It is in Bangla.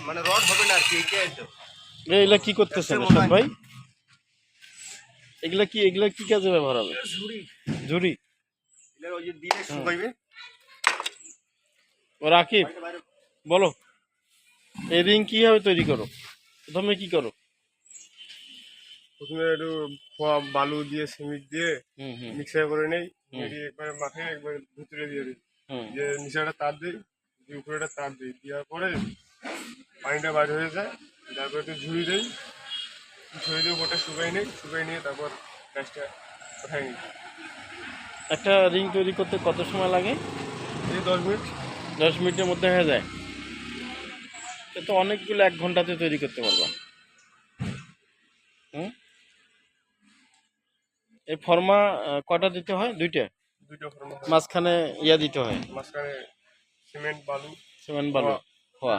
মানে রড হবে না আর কি, এটাই তো। এগুলা কি করতেছেন এসব ভাই? এগুলা কি কাজে ব্যবহার হবে? ঝুড়ি, ঝুড়ি। এগুলা ওই যে দিলে শুকাইবে। ও রাকিব, বলো এই রিং কিভাবে তৈরি করো? প্রথমে কি করো? প্রথমে একটু খোয়া বালু দিয়ে সিমেন্ট দিয়ে মিক্সার করে নেই, একবারে মাথায় একবার ভিতরে দিয়ে দিই, যে নিচে একটা তার দিই, দিয়ে উপরে একটা তার দিই, দেওয়ার পরে পানিটা বাইরে হয়ে যায়, তারপরে একটু ঝুড়ি দিই, ঝুড়ি দিয়ে ওটা শুকাই নিয়ে তারপর গ্যাসটা ওঠাই নিই। একটা রিং তৈরি করতে কত সময় লাগে? এই 10 মিনিট। 10 মিনিটের মধ্যে হয়ে যায়? এ তো অনেকগুলো, 1 ঘন্টাতে তৈরি করতে পারবা। হুম, এই ফর্মা কয়টা দিতে হয়? দুইটা? দুইটা ফর্মা, মাঝখানে ইয়া দিতে হয়, মাঝখানে সিমেন্ট বালু সিমেন্ট বালু খোয়া।